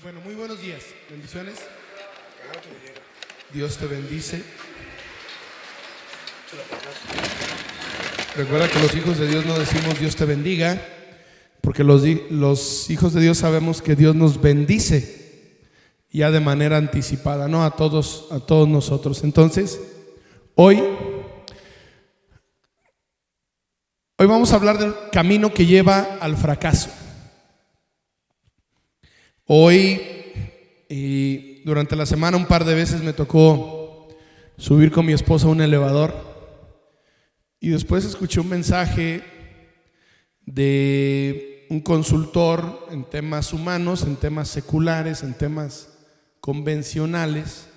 Bueno, muy buenos días, bendiciones. Dios te bendice. Recuerda que los hijos de Dios no decimos Dios te bendiga, porque los hijos de Dios sabemos que Dios nos bendice ya de manera anticipada, ¿no? A todos nosotros. Entonces, hoy vamos a hablar del camino que lleva al fracaso. Hoy y durante la semana un par de veces me tocó subir con mi esposa a un elevador y después escuché un mensaje de un consultor en temas humanos, en temas seculares, en temas convencionales.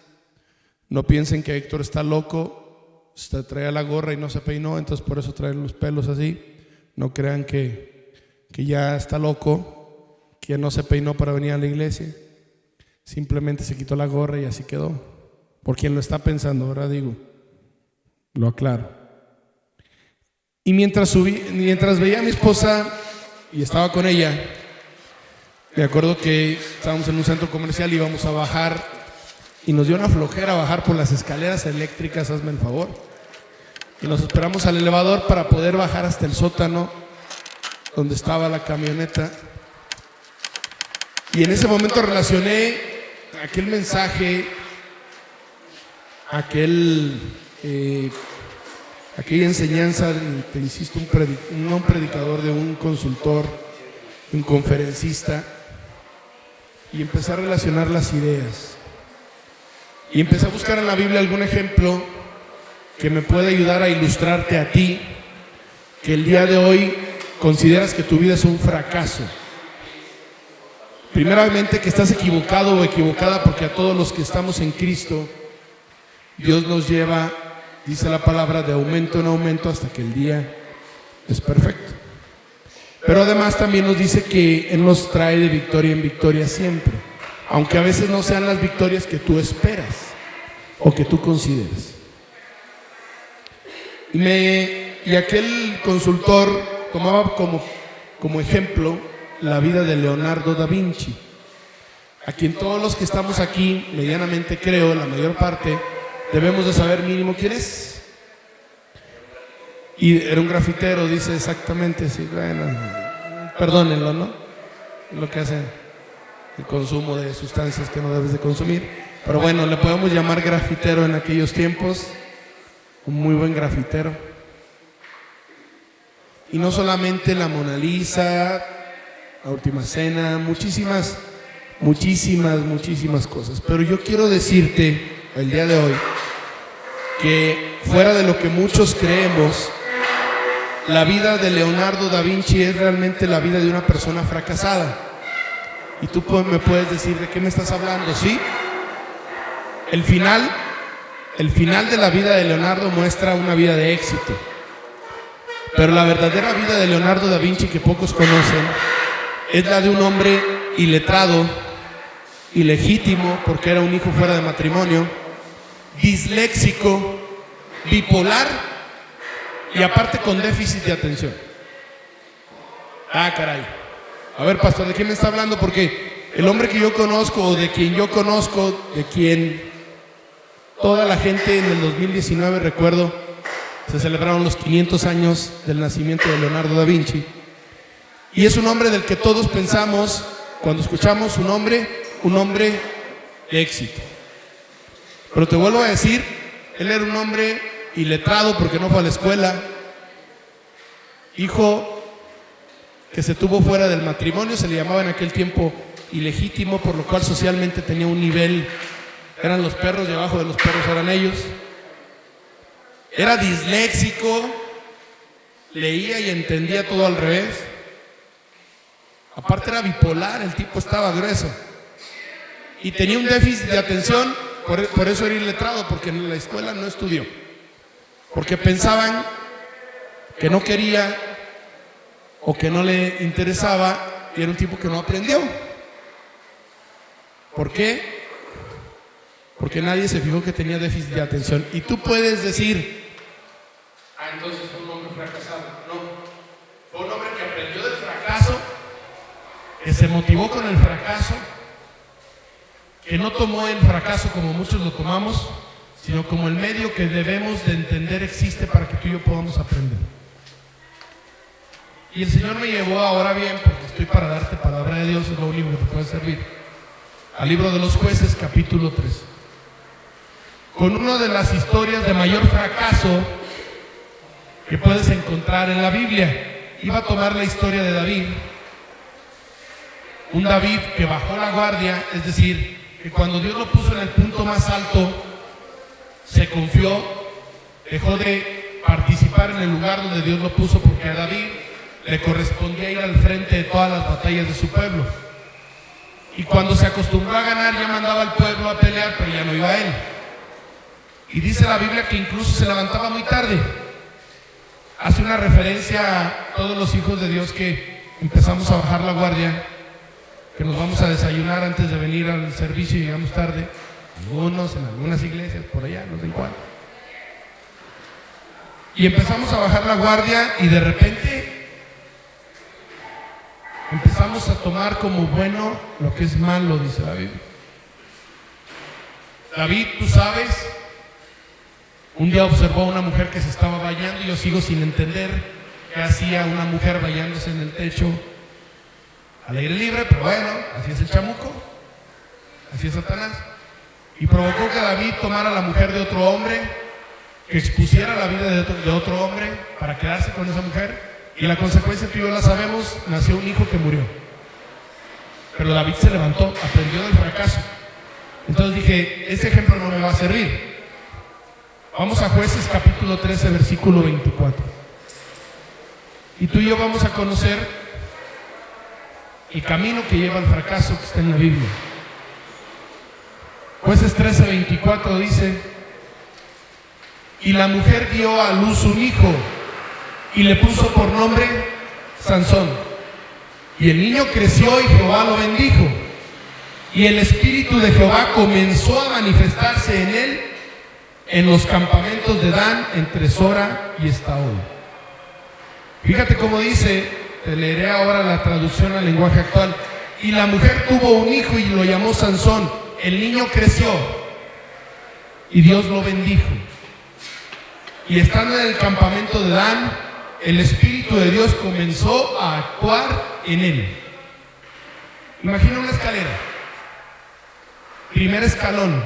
No piensen que Héctor está loco, traía la gorra y no se peinó, entonces por eso trae los pelos así. No crean que ya está loco, que no se peinó para venir a la iglesia. Simplemente se quitó la gorra y así quedó. Por quien lo está pensando, ahora digo, lo aclaro. Y mientras veía a mi esposa y estaba con ella, me acuerdo que estábamos en un centro comercial y íbamos a bajar y nos dio una flojera bajar por las escaleras eléctricas, hazme el favor. Y nos esperamos al elevador para poder bajar hasta el sótano donde estaba la camioneta. Y en ese momento relacioné aquel mensaje, aquella enseñanza, te insisto, un predicador, de un consultor, de un conferencista, y empecé a relacionar las ideas. Y empecé a buscar en la Biblia algún ejemplo que me pueda ayudar a ilustrarte a ti, que el día de hoy consideras que tu vida es un fracaso. Primeramente, que estás equivocado o equivocada, porque a todos los que estamos en Cristo, Dios nos lleva, dice la palabra, de aumento en aumento hasta que el día es perfecto. Pero además también nos dice que Él nos trae de victoria en victoria siempre, aunque a veces no sean las victorias que tú esperas o que tú consideres. Y aquel consultor tomaba como ejemplo la vida de Leonardo da Vinci, a quien todos los que estamos aquí, medianamente creo, la mayor parte, debemos de saber mínimo quién es. Y era un grafitero, dice exactamente, sí, bueno, perdónenlo, ¿no? Lo que hace el consumo de sustancias que no debes de consumir. Pero bueno, le podemos llamar grafitero en aquellos tiempos, un muy buen grafitero. Y no solamente la Mona Lisa, la Última Cena, muchísimas cosas. Pero yo quiero decirte el día de hoy que fuera de lo que muchos creemos, la vida de Leonardo da Vinci es realmente la vida de una persona fracasada. Y tú me puedes decir, ¿de qué me estás hablando? ¿Sí? El final de la vida de Leonardo muestra una vida de éxito. Pero la verdadera vida de Leonardo da Vinci, que pocos conocen, es la de un hombre iletrado, ilegítimo, porque era un hijo fuera de matrimonio, disléxico, bipolar y aparte con déficit de atención. Ah, caray. A ver, pastor, ¿de quién me está hablando? Porque el hombre que yo conozco, o de quien yo conozco, de quien toda la gente en el 2019, recuerdo, se celebraron los 500 años del nacimiento de Leonardo da Vinci. Y es un hombre del que todos pensamos, cuando escuchamos un hombre de éxito. Pero te vuelvo a decir, él era un hombre iletrado porque no fue a la escuela, hijo que se tuvo fuera del matrimonio, se le llamaba en aquel tiempo ilegítimo, por lo cual socialmente tenía un nivel, eran los perros y abajo de los perros eran ellos. Era disléxico, leía y entendía todo al revés. Aparte era bipolar, el tipo estaba grueso. Y tenía un déficit de atención, por eso era iletrado, porque en la escuela no estudió. Porque pensaban que no quería o que no le interesaba, y era un tipo que no aprendió. ¿Por qué? Porque nadie se fijó que tenía déficit de atención. Y tú puedes decir, entonces fue un hombre fracasado. No, fue un hombre que aprendió del fracaso, que se motivó con el fracaso que no tomó el fracaso como muchos lo tomamos, sino como el medio que debemos de entender existe para que tú y yo podamos aprender. Y el Señor me llevó, ahora bien, porque estoy para darte palabra de Dios, es lo único que te puede servir, al libro de los Jueces, capítulo 3, con una de las historias de mayor fracaso que puedes encontrar en la Biblia. Iba a tomar la historia de David, un David que bajó la guardia, es decir, que cuando Dios lo puso en el punto más alto, se confió, dejó de participar en el lugar donde Dios lo puso, porque a David le correspondía ir al frente de todas las batallas de su pueblo. Y cuando se acostumbró a ganar, ya mandaba al pueblo a pelear, pero ya no iba él. Y dice la Biblia que incluso se levantaba muy tarde. Hace una referencia a todos los hijos de Dios que empezamos a bajar la guardia, que nos vamos a desayunar antes de venir al servicio y llegamos tarde. Algunos, en algunas iglesias, por allá, no sé en cuál. Y empezamos a bajar la guardia y de repente empezamos a tomar como bueno lo que es malo, dice la Biblia. David, tú sabes, un día observó a una mujer que se estaba bañando y yo sigo sin entender qué hacía una mujer bañándose en el techo al aire libre, pero bueno, así es el chamuco, así es Satanás. Y provocó que David tomara a la mujer de otro hombre, que expusiera la vida de otro hombre para quedarse con esa mujer. Y la consecuencia tú y yo la sabemos, nació un hijo que murió. Pero David se levantó, aprendió del fracaso. Entonces dije, ese ejemplo no me va a servir. Vamos a Jueces capítulo 13, versículo 24. Y tú y yo vamos a conocer el camino que lleva al fracaso que está en la Biblia. Jueces 13, 24 dice: y la mujer dio a luz un hijo y le puso por nombre Sansón. Y el niño creció y Jehová lo bendijo. Y el espíritu de Jehová comenzó a manifestarse en él en los campamentos de Dan, entre Sora y Estaol. Fíjate cómo dice, te leeré ahora la traducción al lenguaje actual. Y la mujer tuvo un hijo y lo llamó Sansón. El niño creció y Dios lo bendijo. Y estando en el campamento de Dan, el Espíritu de Dios comenzó a actuar en él. Imagina una escalera. Primer escalón,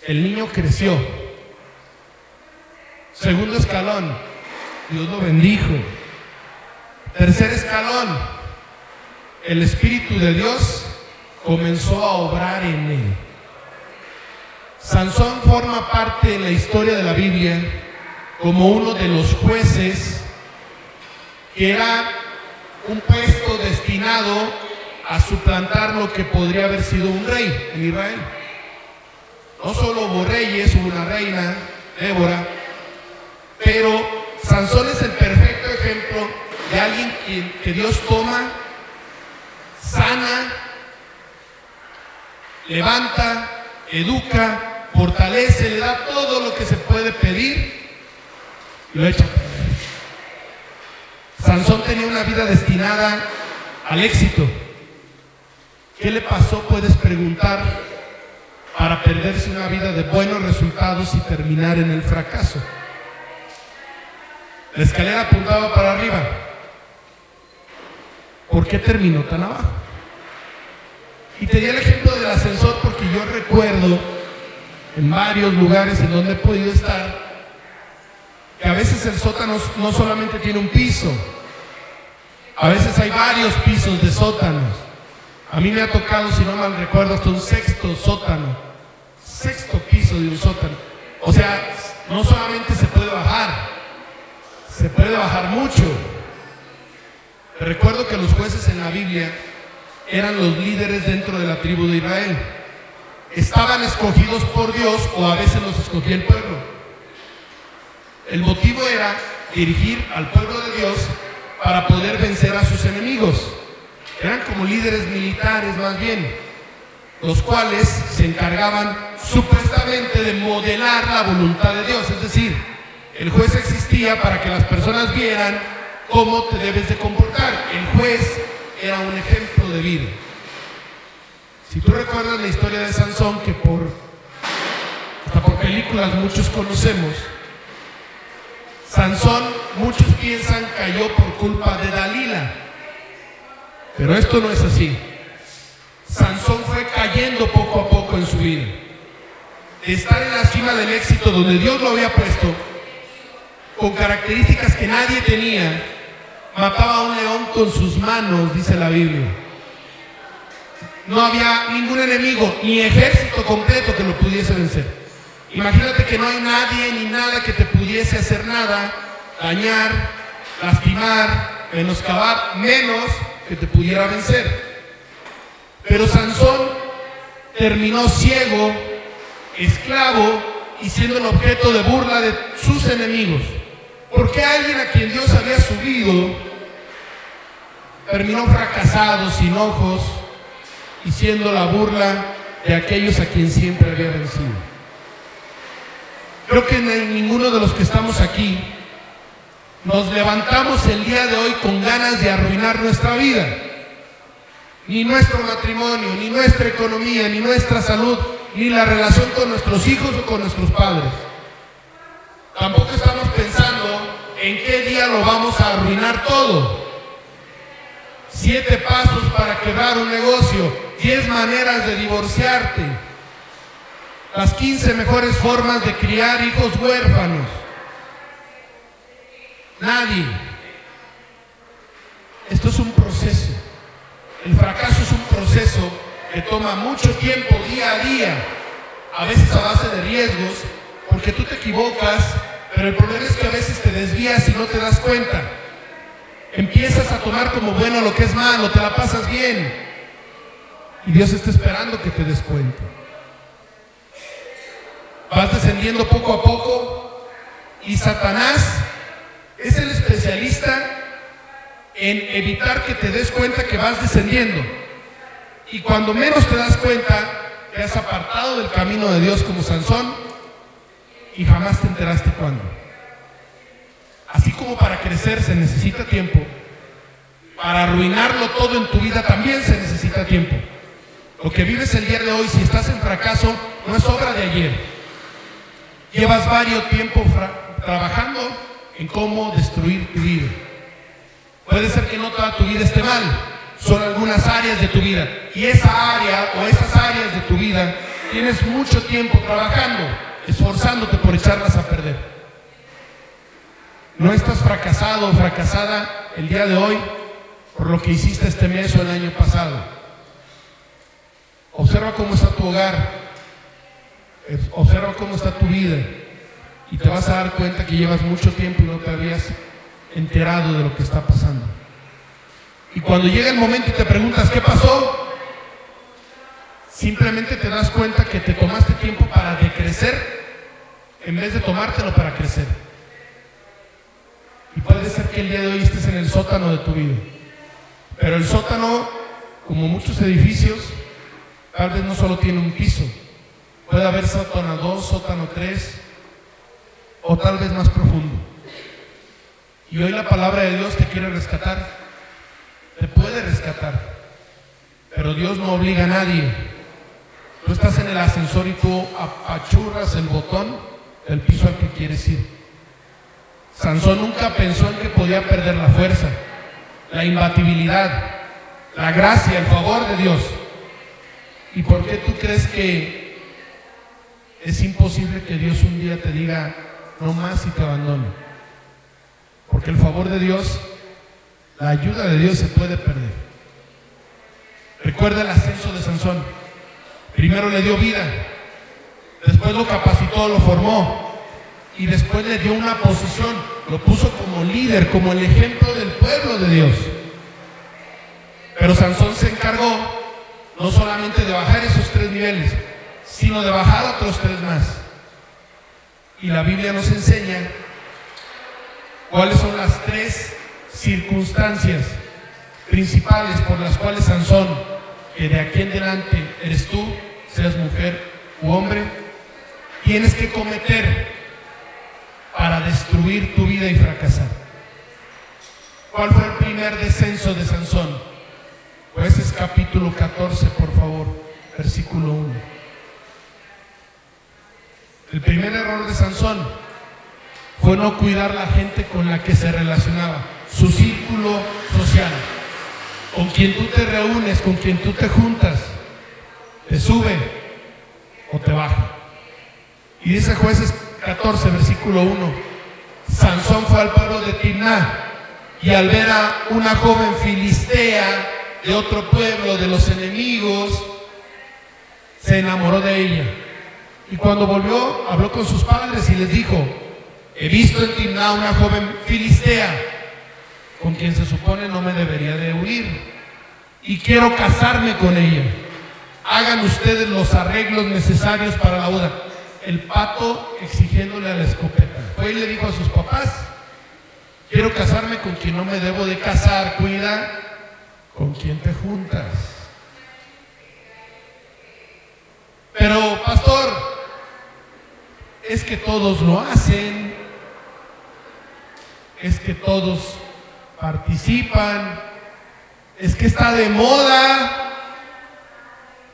el niño creció. Segundo escalón, Dios lo bendijo. Tercer escalón, el Espíritu de Dios comenzó a obrar en él. Sansón forma parte de la historia de la Biblia como uno de los jueces, que era un puesto destinado a suplantar lo que podría haber sido un rey en Israel. No solo hubo reyes, hubo una reina, Débora, pero Sansón es el perfecto ejemplo de alguien que Dios toma, sana, levanta, educa, fortalece, le da todo lo que se puede pedir y lo echa a perder. Sansón tenía una vida destinada al éxito. ¿Qué le pasó? Puedes preguntar, para perderse una vida de buenos resultados y terminar en el fracaso. La escalera apuntaba para arriba. ¿Por qué terminó tan abajo? Y te di el ejemplo del ascensor porque yo recuerdo en varios lugares en donde he podido estar que a veces el sótano no solamente tiene un piso, a veces hay varios pisos de sótanos. A mí me ha tocado, si no mal recuerdo, hasta un sexto sótano, sexto piso de un sótano. O sea, no solamente se puede bajar mucho. Recuerdo que los jueces en la Biblia eran los líderes dentro de la tribu de Israel. Estaban escogidos por Dios o a veces los escogía el pueblo. El motivo era dirigir al pueblo de Dios para poder vencer a sus enemigos. Eran como líderes militares más bien, los cuales se encargaban supuestamente de modelar la voluntad de Dios. Es decir, el juez existía para que las personas vieran cómo te debes de comportar. El juez era un ejemplo de vida. Si tú recuerdas la historia de Sansón, que hasta por películas muchos conocemos, Sansón, muchos piensan, cayó por culpa de Dalila. Pero esto no es así. Sansón fue cayendo poco a poco en su vida. De estar en la cima del éxito donde Dios lo había puesto, con características que nadie tenía, mataba a un león con sus manos, dice la Biblia. No había ningún enemigo, ni ejército completo que lo pudiese vencer. Imagínate que no hay nadie ni nada que te pudiese hacer nada, dañar, lastimar, menoscabar, menos que te pudiera vencer. Pero Sansón terminó ciego, esclavo y siendo el objeto de burla de sus enemigos. Porque alguien a quien Dios había subido terminó fracasado, sin ojos y siendo la burla de aquellos a quien siempre había vencido. Creo que ninguno de los que estamos aquí nos levantamos el día de hoy con ganas de arruinar nuestra vida. Ni nuestro matrimonio, ni nuestra economía, ni nuestra salud, ni la relación con nuestros hijos o con nuestros padres. Tampoco estamos pensando en qué día lo vamos a arruinar todo. 7 pasos para quebrar un negocio, 10 maneras de divorciarte, las 15 mejores formas de criar hijos huérfanos. Nadie. Esto es un proceso. El fracaso es un proceso que toma mucho tiempo, día a día, a veces a base de riesgos, porque tú te equivocas, pero el problema es que a veces te desvías y no te das cuenta. Empiezas a tomar como bueno lo que es malo, te la pasas bien, y Dios está esperando que te des cuenta. Vas descendiendo poco a poco, y Satanás es el especialista en evitar que te des cuenta que vas descendiendo. Y cuando menos te das cuenta, te has apartado del camino de Dios como Sansón y jamás te enteraste cuándo. Así como para crecer se necesita tiempo, para arruinarlo todo en tu vida también se necesita tiempo. Lo que vives el día de hoy, si estás en fracaso, no es obra de ayer. Llevas varios tiempo trabajando en cómo destruir tu vida. Puede ser que no toda tu vida esté mal, son algunas áreas de tu vida. Y esa área o esas áreas de tu vida tienes mucho tiempo trabajando, esforzándote por echarlas a perder. No estás fracasado o fracasada el día de hoy por lo que hiciste este mes o el año pasado. Observa cómo está tu hogar, observa cómo está tu vida y te vas a dar cuenta que llevas mucho tiempo y no te habías enterado de lo que está pasando. Y cuando llega el momento y te preguntas ¿qué pasó?, simplemente te das cuenta que te tomaste tiempo para decrecer en vez de tomártelo para crecer. Y puede ser que el día de hoy estés en el sótano de tu vida, pero el sótano, como muchos edificios, tal vez no solo tiene un piso, puede haber sótano 2, sótano 3 o tal vez más profundo. Y hoy la palabra de Dios te quiere rescatar, te puede rescatar, pero Dios no obliga a nadie. Tú estás en el ascensor y tú apachurras el botón del piso al que quieres ir. Sansón nunca pensó en que podía perder la fuerza, la imbatibilidad, la gracia, el favor de Dios. ¿Y por qué tú crees que es imposible que Dios un día te diga no más y te abandone? Porque el favor de Dios, la ayuda de Dios se puede perder. Recuerda el ascenso de Sansón. Primero le dio vida, después lo capacitó, lo formó y después le dio una posición, lo puso como líder, como el ejemplo del pueblo de Dios. Pero Sansón se encargó no solamente de bajar esos 3 niveles, sino de bajar otros 3 más. Y la Biblia nos enseña cuáles son las 3 circunstancias principales por las cuales Sansón, que de aquí en adelante eres tú, seas mujer u hombre, tienes que cometer para destruir tu vida y fracasar. ¿Cuál fue el primer descenso de Sansón? Pues es capítulo 14, por favor. versículo 1. El primer error de Sansón fue no cuidar la gente con la que se relacionaba, su círculo social, con quien tú te reúnes, con quien tú te juntas, te sube o te baja. Y dice Jueces 14, versículo 1, Sansón fue al pueblo de Timná y al ver a una joven filistea de otro pueblo, de los enemigos, se enamoró de ella. Y cuando volvió, habló con sus padres y les dijo: he visto en Timná una joven filistea con quien se supone no me debería de huir, y quiero casarme con ella. Hagan ustedes los arreglos necesarios para la boda. El pato exigiéndole a la escopeta. Fue y le dijo a sus papás: quiero casarme con quien no me debo de casar. Cuida con quien te juntas. Pero pastor, es que todos lo hacen, es que todos participan, es que está de moda.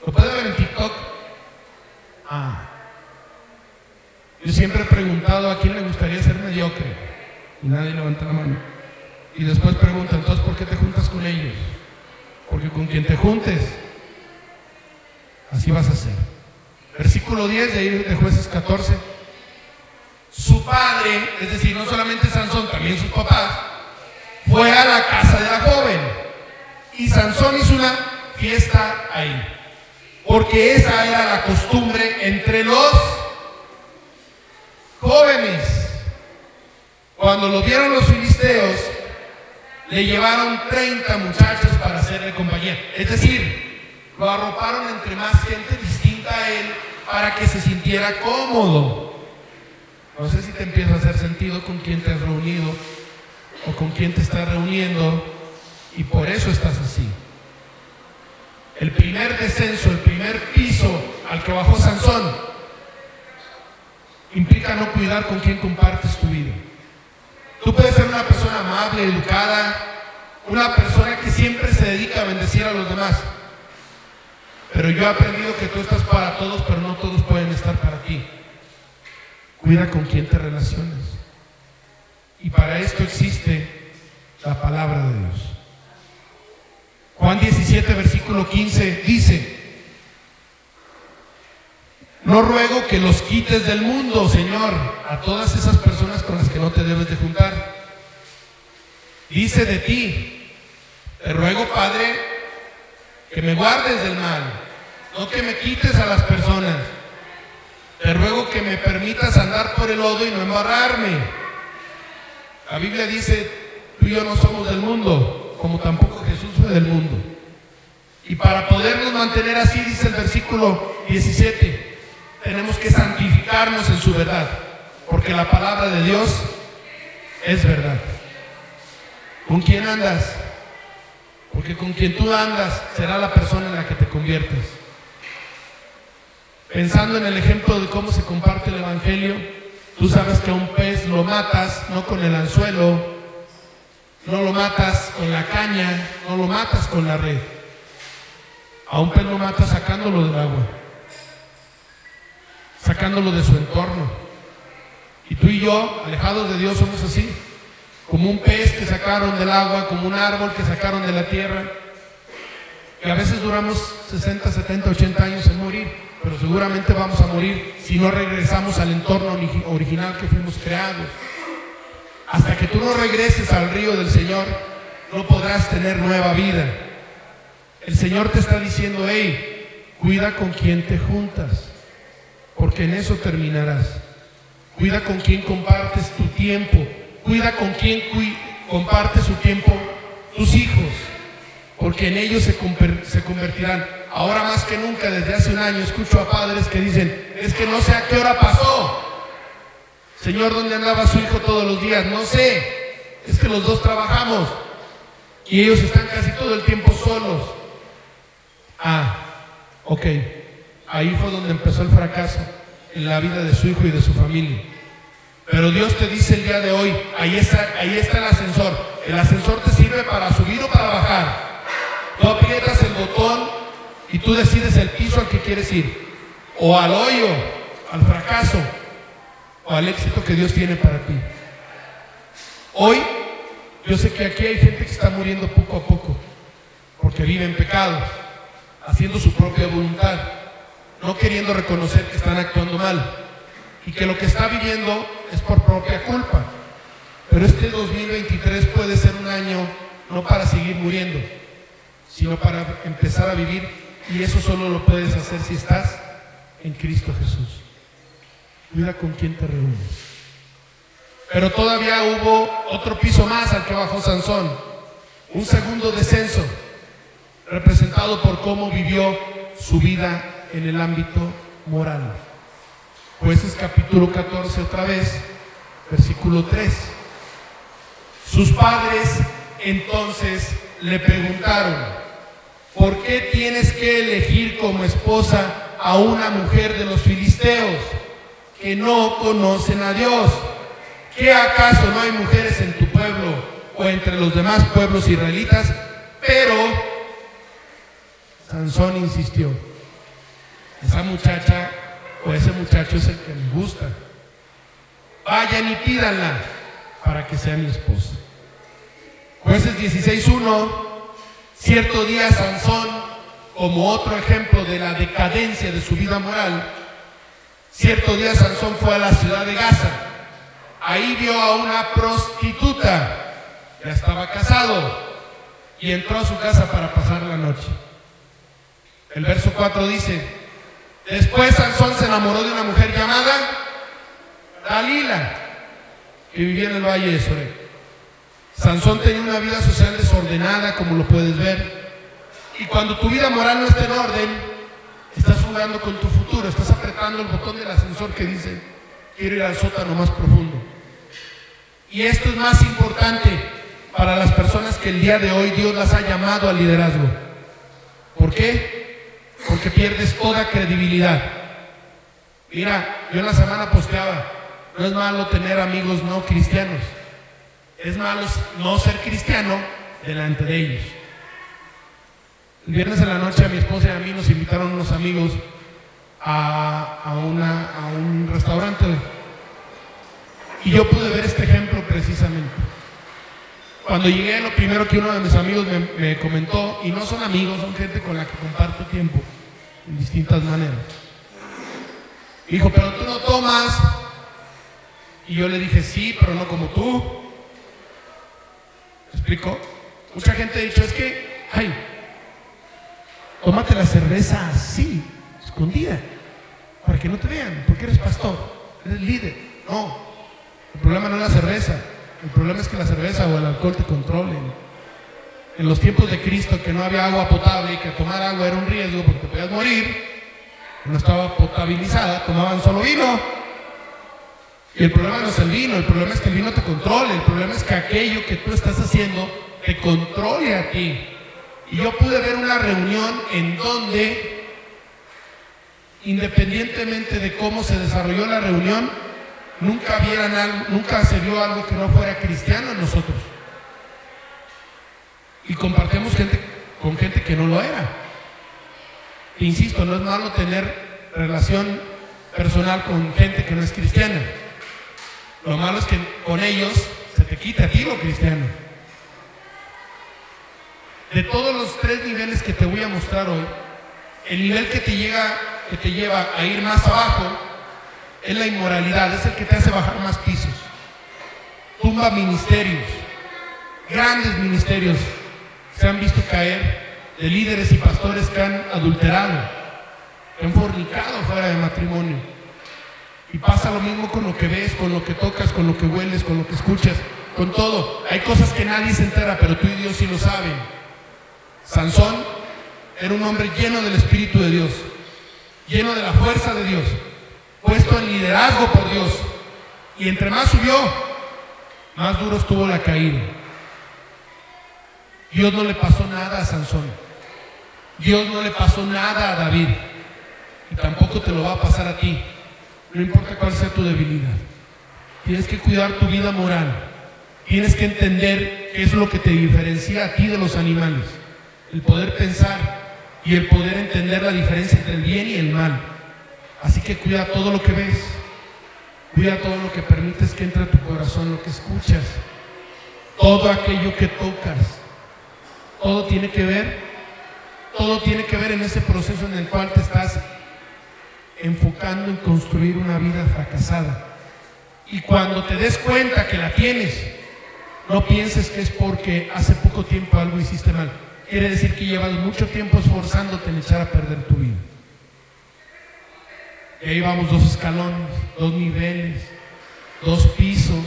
¿Lo puede ver en TikTok? Yo siempre he preguntado a quién le gustaría ser mediocre y nadie levanta la mano. Y después preguntan: entonces, ¿por qué te juntas con ellos? Porque con quien te juntes, así vas a ser. Versículo 10 de ahí de Jueces 14. Su padre, es decir, no solamente Sansón, también sus papás, fue a la casa de la joven. Y Sansón hizo una fiesta ahí, porque esa era la costumbre entre los jóvenes. Cuando lo vieron los filisteos, le llevaron 30 muchachos para hacerle compañía. Es decir, lo arroparon entre más gente distinta a él para que se sintiera cómodo. No sé si te empieza a hacer sentido con quién te has reunido o con quién te estás reuniendo, y por eso estás así. El primer descenso, el primer piso al que bajó Sansón, implica no cuidar con quién compartes tu vida. Tú puedes ser una persona amable, educada, una persona que siempre se dedica a bendecir a los demás, pero yo he aprendido que tú estás para todos, pero no todos pueden estar para ti. Cuida con quién te relacionas. Y para esto existe la palabra de Dios. Juan 17, versículo 15 dice: no ruego que los quites del mundo, Señor, a todas esas personas con las que no te debes de juntar. Dice de ti: te ruego, Padre, que me guardes del mal, no que me quites a las personas. Te ruego que me permitas andar por el lodo y no embarrarme. La Biblia dice: tú y yo no somos del mundo, como tampoco Jesús fue del mundo. Y para podernos mantener así, dice el versículo 17, tenemos que santificarnos en su verdad, porque la palabra de Dios es verdad. ¿Con quién andas? Porque con quien tú andas será la persona en la que te conviertes. Pensando en el ejemplo de cómo se comparte el evangelio, tú sabes que a un pez lo matas no con el anzuelo, no lo matas con la caña, no lo matas con la red. A un pez lo matas sacándolo del agua, sacándolo de su entorno. Y tú y yo, alejados de Dios, somos así, como un pez que sacaron del agua, como un árbol que sacaron de la tierra, que a veces duramos 60, 70, 80 años en morir, pero seguramente vamos a morir si no regresamos al entorno original que fuimos creados. Hasta que tú no regreses al río del Señor, no podrás tener nueva vida. El Señor te está diciendo: hey, cuida con quién te juntas, porque en eso terminarás. Cuida con quién compartes tu tiempo, cuida con quién comparte su tiempo tus hijos, porque en ellos se convertirán. Ahora más que nunca, desde hace un año, escucho a padres que dicen: es que no sé a qué hora pasó. Señor, ¿dónde andaba su hijo todos los días? No sé, es que los dos trabajamos y ellos están casi todo el tiempo solos. Ok, ahí fue donde empezó el fracaso en la vida de su hijo y de su familia. Pero Dios te dice el día de hoy: ahí está el ascensor. El ascensor te sirve para subir o para bajar. Tú aprietas el botón y tú decides el piso al que quieres ir, o al hoyo, al fracaso, o al éxito que Dios tiene para ti. Hoy, yo sé que aquí hay gente que está muriendo poco a poco, porque vive en pecado, haciendo su propia voluntad, no queriendo reconocer que están actuando mal, y que lo que está viviendo es por propia culpa. Pero este 2023 puede ser un año no para seguir muriendo, sino para empezar a vivir, y eso solo lo puedes hacer si estás en Cristo Jesús. Cuida con quién te reúnes. Pero todavía hubo otro piso más al que bajó Sansón, un segundo descenso, representado por cómo vivió su vida en el ámbito moral. Jueces capítulo 14 otra vez, versículo 3. Sus padres entonces le preguntaron: ¿por qué tienes que elegir como esposa a una mujer de los filisteos que no conocen a Dios? ¿Qué acaso no hay mujeres en tu pueblo o entre los demás pueblos israelitas? Pero Sansón insistió: esa muchacha o ese muchacho es el que me gusta. Vayan y pídanla para que sea mi esposa. Jueces 16:1. Cierto día Sansón, como otro ejemplo de la decadencia de su vida moral, cierto día Sansón fue a la ciudad de Gaza. Ahí vio a una prostituta, ya estaba casado, y entró a su casa para pasar la noche. El verso 4 dice: después Sansón se enamoró de una mujer llamada Dalila, que vivía en el valle de Sorek. Sansón tenía una vida social desordenada, como lo puedes ver. Y cuando tu vida moral no está en orden, estás jugando con tu futuro, estás apretando el botón del ascensor que dice: quiero ir al sótano más profundo. Y esto es más importante para las personas que el día de hoy Dios las ha llamado al liderazgo. ¿Por qué? Porque pierdes toda credibilidad. Mira, yo en la semana posteaba: no es malo tener amigos no cristianos, es malo no ser cristiano delante de ellos. El viernes en la noche a mi esposa y a mí nos invitaron unos amigos a un restaurante, y yo pude ver este ejemplo precisamente. Cuando llegué, lo primero que uno de mis amigos me comentó, y no son amigos, son gente con la que comparto tiempo en distintas maneras, dijo: pero tú no tomas. Y yo le dije: sí, pero no como tú. ¿Me explico? Mucha gente ha dicho: es que, tómate la cerveza así, escondida, para que no te vean, porque eres pastor, eres líder. No, el problema no es la cerveza, el problema es que la cerveza o el alcohol te controlen. En los tiempos de Cristo, que no había agua potable y que tomar agua era un riesgo porque te podías morir, no estaba potabilizada, tomaban solo vino. Y el problema no es el vino, el problema es que el vino te controle, el problema es que aquello que tú estás haciendo te controle a ti. Y yo pude ver una reunión en donde, independientemente de cómo se desarrolló la reunión, nunca se vio algo que no fuera cristiano en nosotros. Y compartimos con gente que no lo era. Insisto, no es malo tener relación personal con gente que no es cristiana. Lo malo es que con ellos se te quita a ti lo cristiano. De todos los 3 niveles que te voy a mostrar hoy, el nivel que te lleva a ir más abajo es la inmoralidad, es el que te hace bajar más pisos. Tumba ministerios, grandes ministerios se han visto caer, de líderes y pastores que han adulterado, que han fornicado fuera de matrimonio. Y pasa lo mismo con lo que ves, con lo que tocas, con lo que hueles, con lo que escuchas, con todo. Hay cosas que nadie se entera, pero tú y Dios sí lo saben. Sansón era un hombre lleno del Espíritu de Dios, lleno de la fuerza de Dios, puesto en liderazgo por Dios. Y entre más subió, más duro estuvo la caída. Dios no le pasó nada a Sansón. Dios no le pasó nada a David. Y tampoco te lo va a pasar a ti. No importa cuál sea tu debilidad. Tienes que cuidar tu vida moral. Tienes que entender qué es lo que te diferencia a ti de los animales. El poder pensar y el poder entender la diferencia entre el bien y el mal. Así que cuida todo lo que ves, cuida todo lo que permites que entre a tu corazón, lo que escuchas, todo aquello que tocas. Todo tiene que ver en ese proceso en el cual te estás enfocando en construir una vida fracasada. Y cuando te des cuenta que la tienes, no pienses que es porque hace poco tiempo algo hiciste mal. Quiere decir que llevas mucho tiempo esforzándote en echar a perder tu vida. Y ahí vamos 2 escalones, 2 niveles, 2 pisos.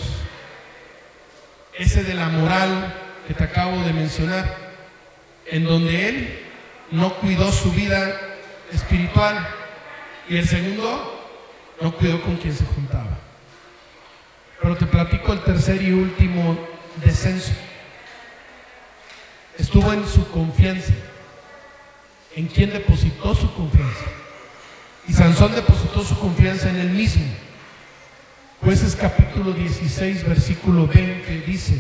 Ese de la moral que te acabo de mencionar, en donde él no cuidó su vida espiritual. Y el segundo, no cuidó con quien se juntaba. Pero te platico el tercer y último descenso. Estuvo en su confianza. ¿En quién depositó su confianza? Y Sansón depositó su confianza en él mismo. Jueces capítulo 16, versículo 20 dice: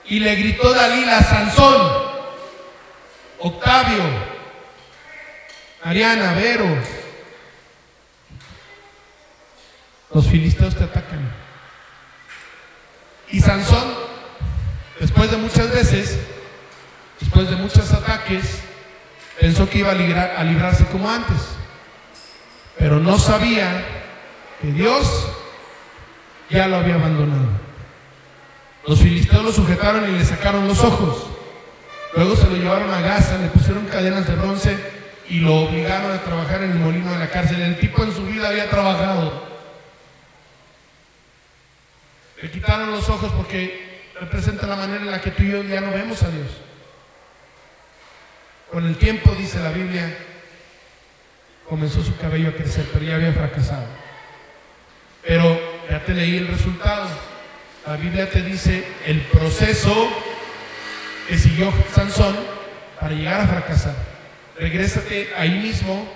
y le gritó Dalila a Sansón: Octavio, Ariana, Vero, los filisteos te atacan. Y Sansón, después de muchas veces, después de muchos ataques, pensó que iba a librarse como antes, pero no sabía que Dios ya lo había abandonado. Los filisteos lo sujetaron y le sacaron los ojos. Luego se lo llevaron a Gaza, le pusieron cadenas de bronce y lo obligaron a trabajar en el molino de la cárcel. El tipo en su vida había trabajado. Le quitaron los ojos porque representa la manera en la que tú y yo ya no vemos a Dios. Con el tiempo, dice la Biblia, comenzó su cabello a crecer, pero ya había fracasado. Pero ya te leí el resultado. La Biblia te dice el proceso que siguió Sansón para llegar a fracasar. Regrésate ahí mismo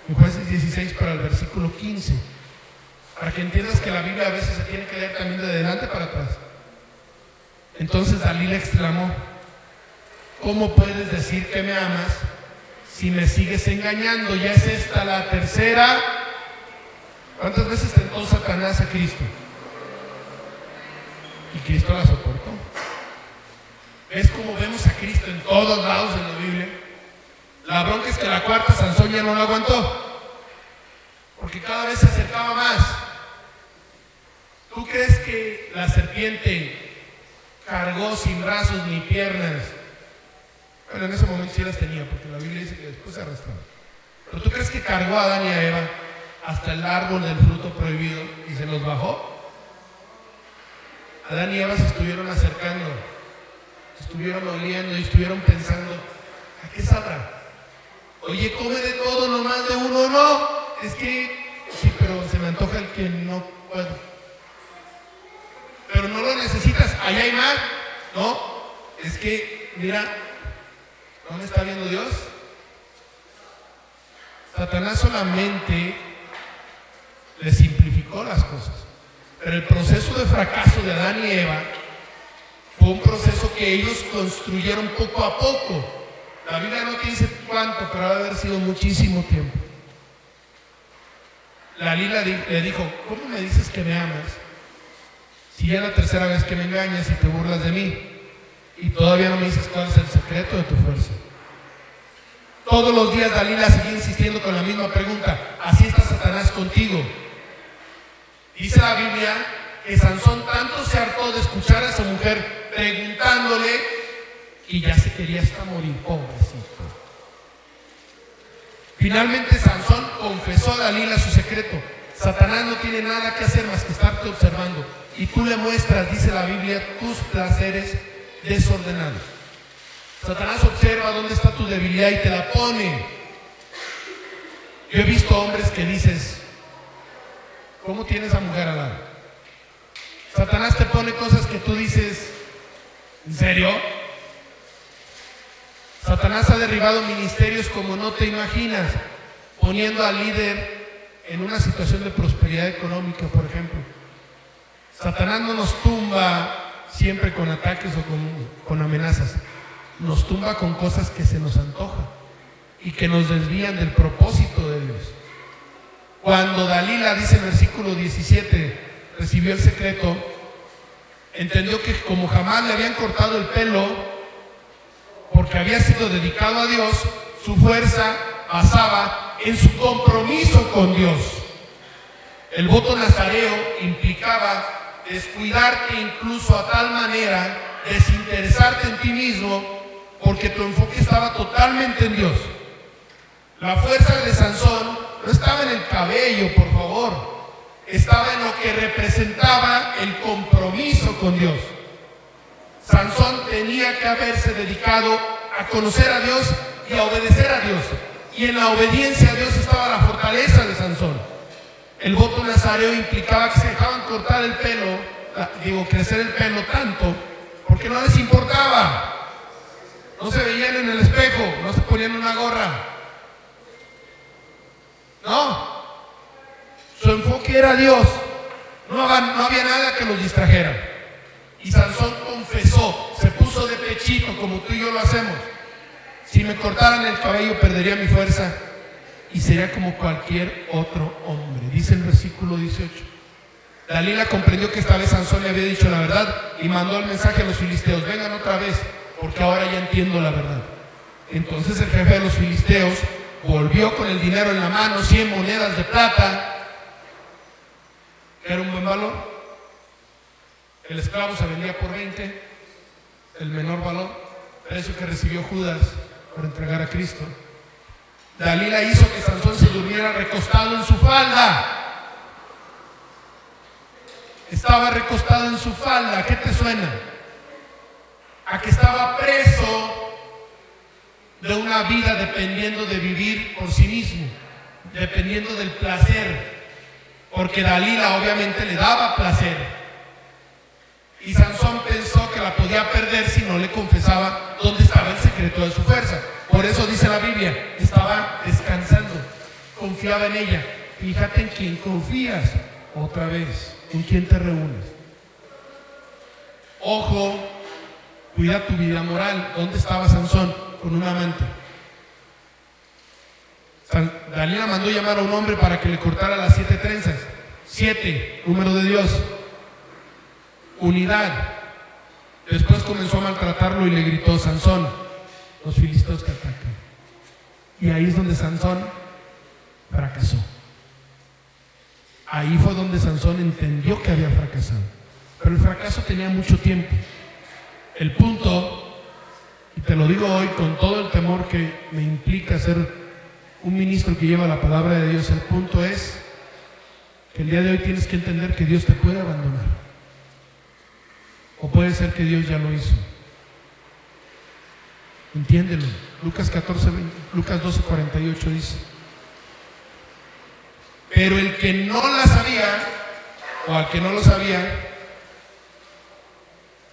en Jueces 16 para el versículo 15, para que entiendas que la Biblia a veces se tiene que leer también de adelante para atrás. Entonces Dalila exclamó: ¿cómo puedes decir que me amas si me sigues engañando? Ya es esta la tercera. ¿Cuántas veces tentó Satanás a Cristo? Y Cristo la soportó. ¿Ves cómo vemos a Cristo en todos lados en la Biblia? La bronca es que la cuarta Sansón ya no lo aguantó, porque cada vez se acercaba más. ¿Tú crees que la serpiente cargó sin brazos ni piernas? Bueno, en ese momento sí las tenía, porque la Biblia dice que después se arrastraba. ¿Pero tú crees que cargó a Adán y a Eva hasta el árbol del fruto prohibido y se los bajó? Adán y Eva se estuvieron acercando, se estuvieron oliendo y estuvieron pensando: ¿a qué sabrá? Oye, come de todo, nomás de uno no. Es que sí, pero se me antoja el que no puedo. Pero no lo necesitas, allá hay más. No, es que, mira, ¿no me está viendo Dios? Satanás solamente le simplificó las cosas. Pero el proceso de fracaso de Adán y Eva fue un proceso que ellos construyeron poco a poco. La Biblia no te dice cuánto, pero va a haber sido muchísimo tiempo. Dalila le dijo: ¿cómo me dices que me amas si ya es la tercera vez que me engañas y te burlas de mí? Y todavía no me dices cuál es el secreto de tu fuerza. Todos los días Dalila seguía insistiendo con la misma pregunta. Así está Satanás contigo. Dice la Biblia que Sansón tanto se hartó de escuchar a esa mujer preguntándole y ya se quería hasta morir, pobrecito. Finalmente Sansón confesó a Dalila su secreto. Satanás no tiene nada que hacer más que estarte observando, y tú le muestras, dice la Biblia, tus placeres desordenados. Satanás observa dónde está tu debilidad y te la pone. Yo he visto hombres que dices: ¿cómo tienes a mujer al lado? Satanás te pone cosas que tú dices: ¿en serio? Satanás ha derribado ministerios como no te imaginas, poniendo al líder en una situación de prosperidad económica, por ejemplo. Satanás no nos tumba siempre con ataques o con amenazas. Nos tumba con cosas que se nos antoja. y que nos desvían del propósito de Dios. Cuando Dalila, dice el versículo 17, recibió el secreto, entendió que como jamás le habían cortado el pelo, porque había sido dedicado a Dios, su fuerza basaba en su compromiso con Dios. El voto nazareo implicaba descuidarte incluso a tal manera, desinteresarte en ti mismo, porque tu enfoque estaba totalmente en Dios. La fuerza de Sansón no estaba en el cabello, por favor, estaba en lo que representaba el compromiso con Dios. Sansón tenía que haberse dedicado a conocer a Dios y a obedecer a Dios. Y en la obediencia a Dios estaba la fortaleza de Sansón. El voto nazareo implicaba que se dejaban cortar el pelo, crecer el pelo tanto, porque no les importaba. No se veían en el espejo, no se ponían una gorra. No. Su enfoque era Dios. No había nada que los distrajera. Y Sansón confesó, se puso de pechito como tú y yo lo hacemos. Si me cortaran el cabello perdería mi fuerza y sería como cualquier otro hombre. Dice el versículo 18. Dalila comprendió que esta vez Sansón le había dicho la verdad y mandó el mensaje a los filisteos: vengan otra vez, porque ahora ya entiendo la verdad. Entonces el jefe de los filisteos volvió con el dinero en la mano, 100 monedas de plata, que era un buen valor. El esclavo se vendía por 20, el menor valor, precio que recibió Judas por entregar a Cristo. Dalila hizo que Sansón se durmiera recostado en su falda. Estaba recostado en su falda. ¿Qué te suena? A que estaba preso de una vida dependiendo de vivir por sí mismo, dependiendo del placer, porque Dalila obviamente le daba placer. Y Sansón pensó que la podía perder si no le confesaba dónde estaba el secreto de su fuerza. Por eso dice la Biblia, estaba descansando, confiaba en ella. Fíjate en quién confías. Otra vez, ¿con quién te reúnes? Ojo, cuida tu vida moral. ¿Dónde estaba Sansón? Con un amante. Dalila mandó llamar a un hombre para que le cortara las 7 trenzas. 7, número de Dios. Unidad. Después comenzó a maltratarlo y le gritó: Sansón, los filisteos te atacan. Y ahí es donde Sansón fracasó. Ahí fue donde Sansón entendió que había fracasado. Pero el fracaso tenía mucho tiempo. El punto, y te lo digo hoy con todo el temor que me implica ser un ministro que lleva la palabra de Dios, el punto es que el día de hoy tienes que entender que Dios te puede abandonar. O puede ser que Dios ya lo hizo. Entiéndelo. Lucas 12:48 dice: pero el que no la sabía, o al que no lo sabía,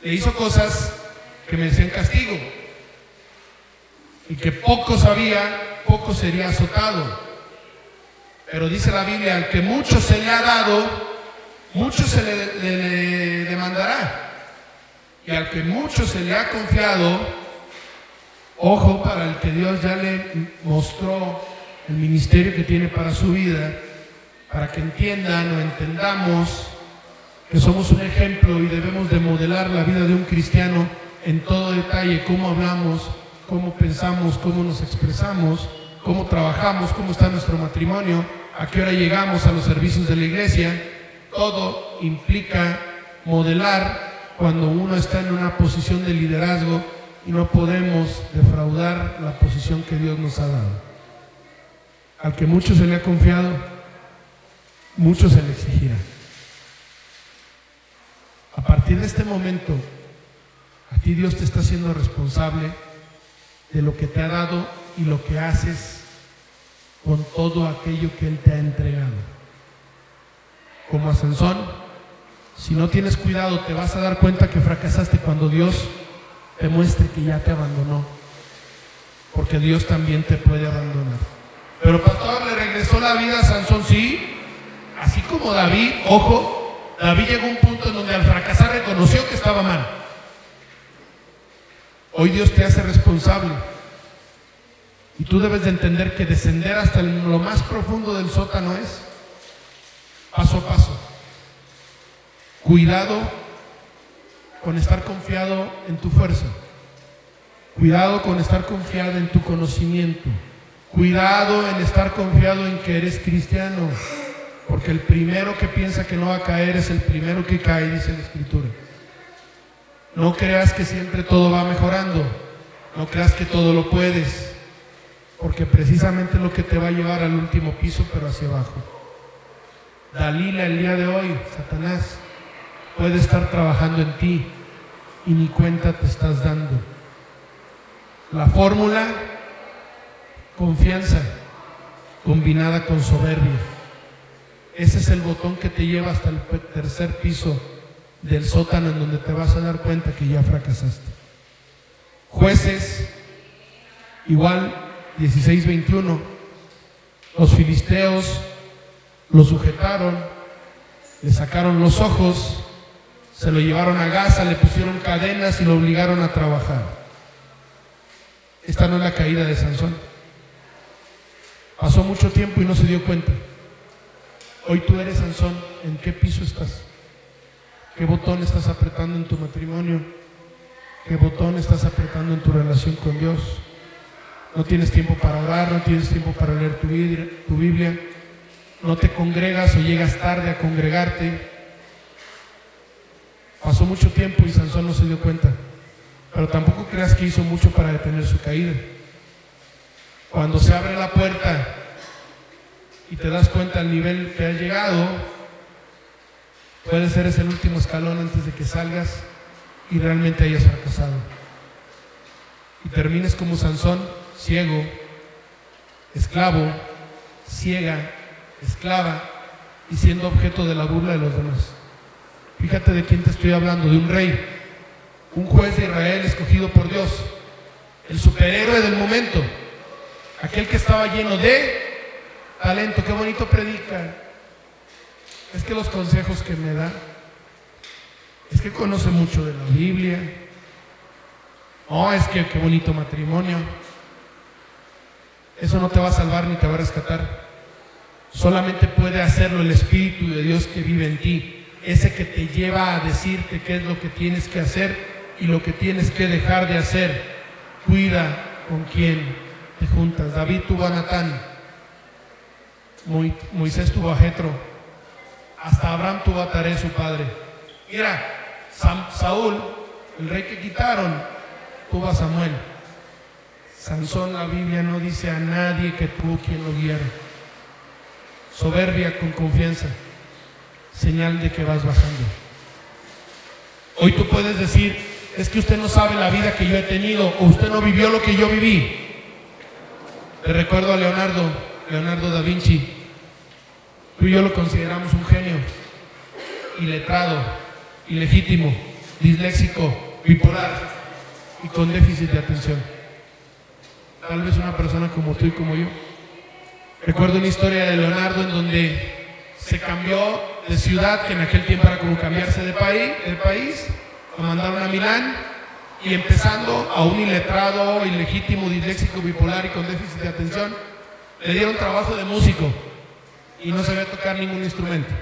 le hizo cosas que merecían castigo. Y que poco sabía, poco sería azotado. Pero dice la Biblia: al que mucho se le ha dado, mucho se le demandará. Y al que mucho se le ha confiado, ojo, para el que Dios ya le mostró el ministerio que tiene para su vida, para que entiendan o entendamos que somos un ejemplo y debemos de modelar la vida de un cristiano en todo detalle: cómo hablamos, cómo pensamos, cómo nos expresamos, cómo trabajamos, cómo está nuestro matrimonio, a qué hora llegamos a los servicios de la iglesia. Todo implica modelar cuando uno está en una posición de liderazgo, y no podemos defraudar la posición que Dios nos ha dado. Al que mucho se le ha confiado, mucho se le exigirá. A partir de este momento, a ti Dios te está haciendo responsable de lo que te ha dado y lo que haces con todo aquello que Él te ha entregado. Como a Sansón, si no tienes cuidado, te vas a dar cuenta que fracasaste cuando Dios te muestre que ya te abandonó, porque Dios también te puede abandonar. Pero pastor, ¿le regresó la vida a Sansón? Sí, así como David. Ojo, David llegó a un punto en donde al fracasar reconoció que estaba mal. Hoy Dios te hace responsable Y tú debes de entender que descender hasta lo más profundo del sótano es paso a paso. Cuidado con estar confiado en tu fuerza. Cuidado con estar confiado en tu conocimiento. Cuidado en estar confiado en que eres cristiano. Porque el primero que piensa que no va a caer es el primero que cae, dice la Escritura. No creas que siempre todo va mejorando. No creas que todo lo puedes. Porque precisamente es lo que te va a llevar al último piso, pero hacia abajo. Dalila, el día de hoy, Satanás puede estar trabajando en ti y ni cuenta te estás dando. La fórmula: confianza combinada con soberbia. Ese es el botón que te lleva hasta el tercer piso del sótano, en donde te vas a dar cuenta que ya fracasaste. Jueces, igual, 16:21. Los filisteos lo sujetaron, le sacaron los ojos, se lo llevaron a Gaza, le pusieron cadenas y lo obligaron a trabajar. Esta no es la caída de Sansón. Pasó mucho tiempo y no se dio cuenta. Hoy tú eres Sansón. ¿En qué piso estás? ¿Qué botón estás apretando en tu matrimonio? ¿Qué botón estás apretando en tu relación con Dios? No tienes tiempo para orar, no tienes tiempo para leer tu Biblia, no te congregas o llegas tarde a congregarte. Pasó mucho tiempo y Sansón no se dio cuenta, pero tampoco creas que hizo mucho para detener su caída. Cuando se abre la puerta y te das cuenta al nivel que has llegado, puede ser ese el último escalón antes de que salgas y realmente hayas fracasado. Y termines como Sansón, ciego, esclavo, ciega, esclava y siendo objeto de la burla de los demás. Fíjate de quién te estoy hablando: de un rey, un juez de Israel escogido por Dios, el superhéroe del momento, aquel que estaba lleno de talento. Qué bonito predica. Es que los consejos que me da, es que conoce mucho de la Biblia. Oh, es que qué bonito matrimonio. Eso no te va a salvar ni te va a rescatar. Solamente puede hacerlo el Espíritu de Dios que vive en ti, ese que te lleva a decirte qué es lo que tienes que hacer y lo que tienes que dejar de hacer. Cuida con quién te juntas. David tuvo a Natán, Moisés tuvo a Jetro, hasta Abraham tuvo a Taré, su padre. Mira, Saúl, el rey que quitaron, tuvo a Samuel. Sansón, la Biblia no dice a nadie que tuvo quien lo guiara. Soberbia con confianza, señal de que vas bajando. Hoy tú puedes decir: es que usted no sabe la vida que yo he tenido, o usted no vivió lo que yo viví. Te recuerdo a Leonardo da Vinci. Tú y yo lo consideramos un genio, iletrado, ilegítimo, disléxico, bipolar y con déficit de atención. Tal vez una persona como tú y como yo. Recuerdo una historia de Leonardo en donde se cambió de ciudad, que en aquel tiempo era como cambiarse de país, lo mandaron a Milán, y empezando a un iletrado, ilegítimo, disléxico, bipolar y con déficit de atención, le dieron trabajo de músico y no sabía tocar ningún instrumento.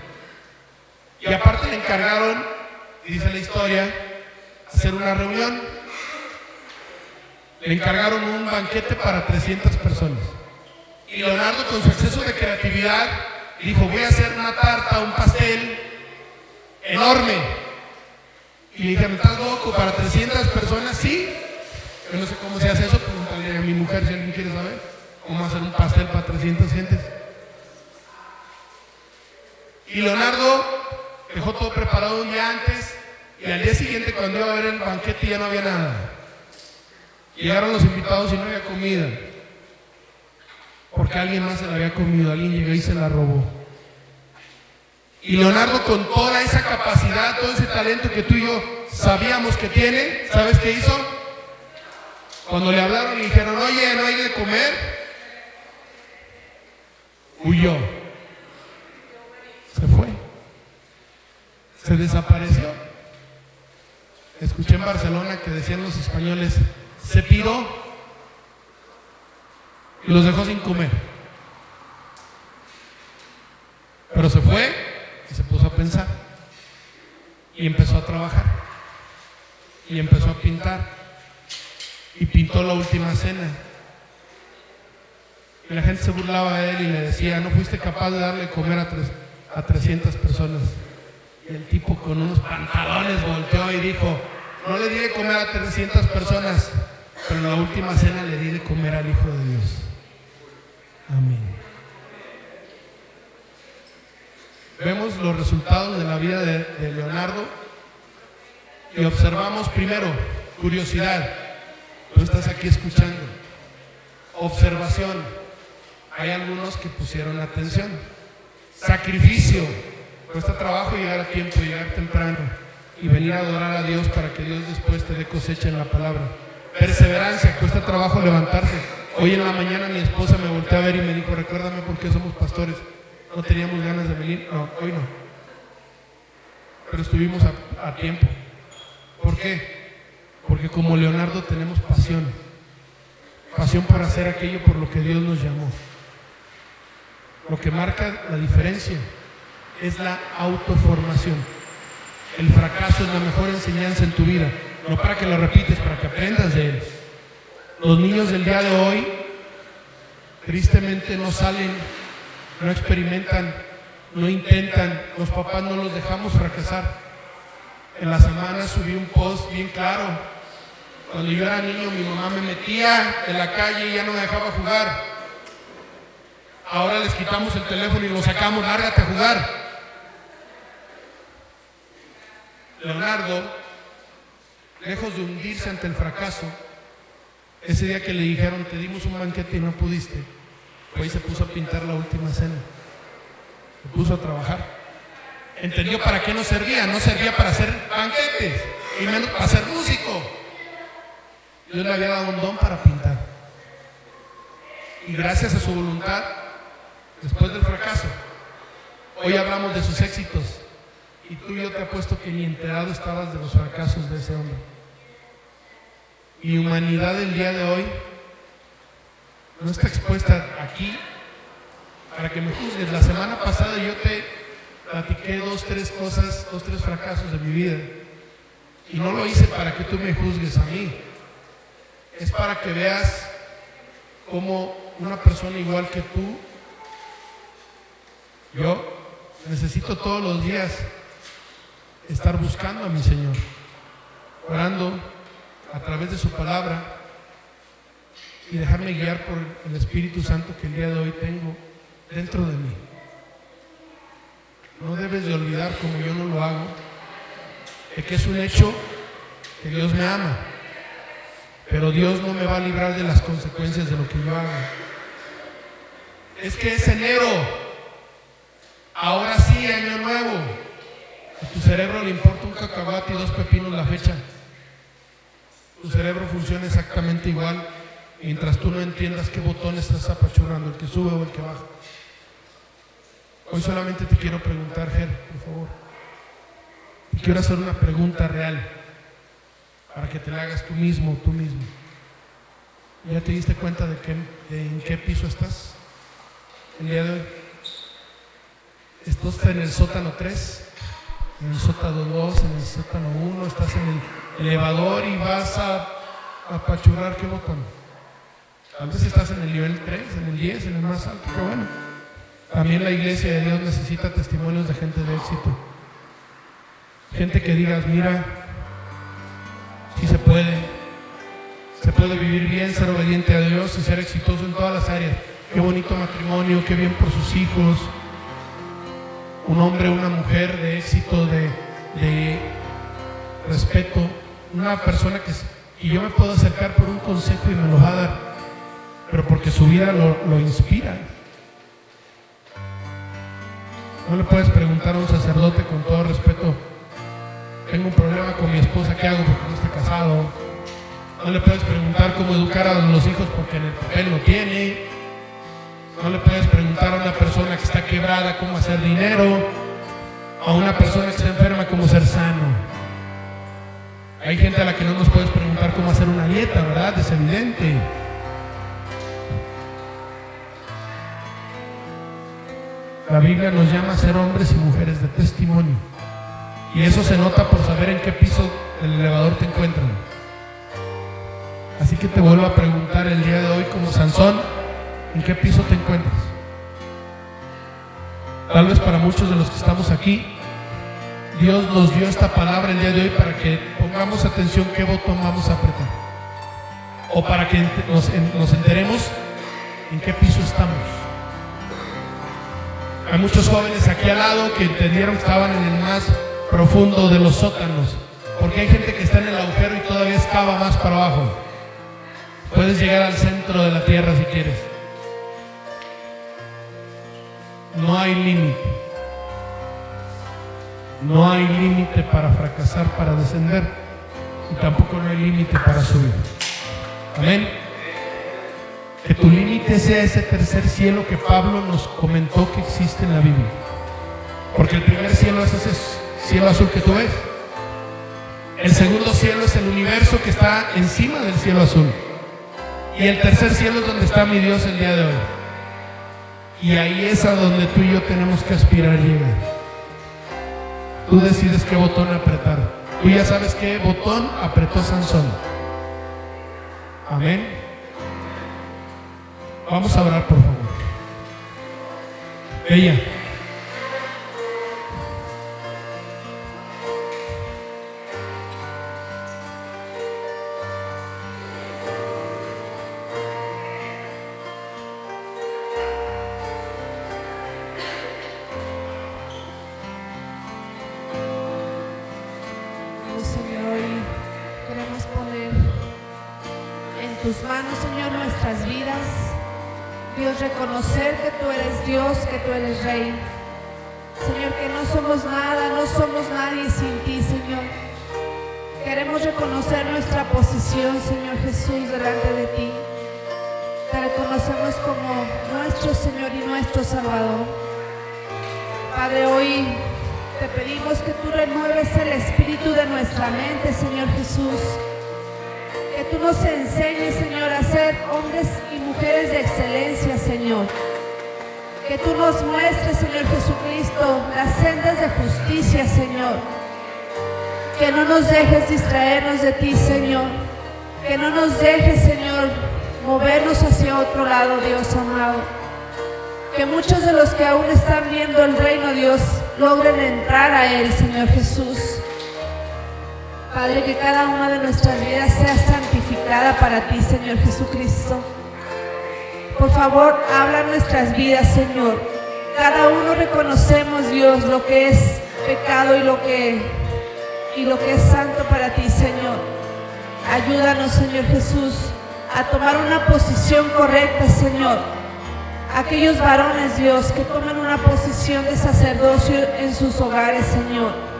Y aparte le encargaron, dice la historia, hacer una reunión. Le encargaron un banquete para 300 personas. Y Leonardo, con su exceso de creatividad, dijo: voy a hacer una tarta, un pastel enorme. Y le dije: ¿me estás loco? ¿Para 300 personas? Sí. Yo no sé cómo se hace eso, pregúntale a mi mujer si alguien quiere saber cómo hacer un pastel para 300 gentes. Y Leonardo dejó todo preparado un día antes, y al día siguiente, cuando iba a ver el banquete, ya no había nada. Llegaron los invitados y no había comida, porque alguien más se la había comido, alguien llegó y se la robó. Y Leonardo, con toda esa capacidad, todo ese talento que tú y yo sabíamos que tiene, ¿sabes qué hizo? Cuando le hablaron y dijeron: oye, ¿no hay de comer?, huyó, se fue, se desapareció. Escuché en Barcelona que decían los españoles: se piró. y los dejó sin comer. Pero se fue y se puso a pensar y empezó a trabajar y empezó a pintar y pintó La Última Cena. Y la gente se burlaba de él y le decía: no fuiste capaz de darle comer a 300 personas. Y el tipo con unos pantalones volteó y dijo: no le di de comer a 300 personas, pero en La Última Cena le di de comer al Hijo de Dios. Amén. Vemos los resultados de la vida de Leonardo y observamos primero curiosidad. Tú estás aquí escuchando. Observación. Hay algunos que pusieron atención. Sacrificio. Cuesta trabajo llegar a tiempo, llegar temprano y venir a adorar a Dios para que Dios después te dé cosecha en la palabra. Perseverancia. Cuesta trabajo levantarse. Hoy en la mañana mi esposa me volteó a ver y me dijo: recuérdame por qué somos pastores. No teníamos ganas de venir. No, hoy no. Pero estuvimos a tiempo. ¿Por qué? Porque como Leonardo tenemos pasión. Pasión por hacer aquello por lo que Dios nos llamó. Lo que marca la diferencia es la autoformación. El fracaso es la mejor enseñanza en tu vida. No para que lo repites, para que aprendas de él. Los niños del día de hoy tristemente no salen, no experimentan, no intentan. Los papás no los dejamos fracasar. En la semana subí un post bien claro. Cuando yo era niño, mi mamá me metía en la calle y ya no me dejaba jugar. Ahora les quitamos el teléfono y lo sacamos: lárgate a jugar. Leonardo, lejos de hundirse ante el fracaso, ese día que le dijeron: te dimos un banquete y no pudiste, hoy se puso a pintar La Última Cena. Se puso a trabajar. Entendió para qué nos servía. No servía para hacer banquetes y menos para ser músico. Dios le había dado un don para pintar. Y gracias a su voluntad, después del fracaso, hoy hablamos de sus éxitos. Y tú y yo te apuesto que ni enterado estabas de los fracasos de ese hombre. Y humanidad del día de hoy no está expuesta aquí para que me juzgues. La semana pasada yo te platiqué dos, tres fracasos de mi vida. Y no lo hice para que tú me juzgues a mí. Es para que veas cómo una persona igual que tú, yo necesito todos los días estar buscando a mi Señor, orando a través de su palabra y dejarme guiar por el Espíritu Santo que el día de hoy tengo dentro de mí. No debes de olvidar, como yo no lo hago, de que es un hecho que Dios me ama, pero Dios no me va a librar de las consecuencias de lo que yo haga. Es que es enero, ahora sí, año nuevo. A tu cerebro le importa un cacahuate y 2 pepinos la fecha. Tu cerebro funciona exactamente igual mientras tú no entiendas qué botón estás apachurrando, el que sube o el que baja. Hoy solamente te quiero preguntar, Ger, por favor. Te quiero hacer una pregunta real para que te la hagas tú mismo, tú mismo. ¿Ya te diste cuenta de en qué piso estás el día de hoy? ¿Estás en el sótano 3? ¿En el sótano 2? ¿En el sótano 1? ¿Estás en el elevador y vas a apachurrar qué botón? Tal vez estás en el nivel 3, en el 10, en el más alto. Qué bueno. También la iglesia de Dios necesita testimonios de gente de éxito. Gente que digas: mira, sí se puede vivir bien, ser obediente a Dios y ser exitoso en todas las áreas. Qué bonito matrimonio, qué bien por sus hijos. Un hombre, una mujer de éxito, de respeto. Una persona que yo me puedo acercar por un consejo y me lo va a dar, pero porque su vida lo inspira. No le puedes preguntar a un sacerdote con todo respeto: tengo un problema con mi esposa, ¿qué hago porque no está casado? No le puedes preguntar cómo educar a los hijos porque en el papel lo tiene. No le puedes preguntar a una persona que está quebrada cómo hacer dinero, a una persona que está enferma cómo ser sano. Hay gente a la que no nos puedes preguntar cómo hacer una dieta, ¿verdad? Es evidente. La Biblia nos llama a ser hombres y mujeres de testimonio. Y eso se nota por saber en qué piso del elevador te encuentran. Así que te vuelvo a preguntar el día de hoy, como Sansón, ¿en qué piso te encuentras? Tal vez para muchos de los que estamos aquí, Dios nos dio esta palabra el día de hoy para que pongamos atención qué botón vamos a apretar, o para que nos enteremos en qué piso estamos. Hay muchos jóvenes aquí al lado que entendieron que estaban en el más profundo de los sótanos, porque hay gente que está en el agujero y todavía excava más para abajo. Puedes llegar al centro de la tierra si quieres. No hay límite. No hay límite para fracasar, para descender, y tampoco no hay límite para subir. Amén. Que tu límite sea ese tercer cielo que Pablo nos comentó que existe en la Biblia. Porque el primer cielo es ese cielo azul que tú ves. El segundo cielo es el universo que está encima del cielo azul. Y el tercer cielo es donde está mi Dios el día de hoy. Y ahí es a donde tú y yo tenemos que aspirar a llegar. Tú decides qué botón apretar. Tú ya sabes qué botón apretó Sansón. Amén. Vamos a orar, por favor. Ella. Tus manos, Señor, nuestras vidas. Dios, reconocer que tú eres Dios, que tú eres Rey. Señor, que no somos nada, no somos nadie sin ti, Señor. Queremos reconocer nuestra posición, Señor Jesús, delante de ti. Te reconocemos como nuestro Señor y nuestro Salvador. Padre, hoy te pedimos que tú renueves el espíritu de nuestra mente, Señor Jesús. Que tú nos enseñes, Señor, a ser hombres y mujeres de excelencia, Señor. Que tú nos muestres, Señor Jesucristo, las sendas de justicia, Señor. Que no nos dejes distraernos de ti, Señor. Que no nos dejes, Señor, movernos hacia otro lado, Dios amado. Que muchos de los que aún están viendo el reino, Dios, logren entrar a él, Señor Jesús. Padre, que cada una de nuestras vidas sea santificada para ti, Señor Jesucristo. Por favor, habla nuestras vidas, Señor. Cada uno reconocemos, Dios, lo que es pecado y lo que es santo para ti, Señor. Ayúdanos, Señor Jesús, a tomar una posición correcta, Señor. Aquellos varones, Dios, que tomen una posición de sacerdocio en sus hogares, Señor.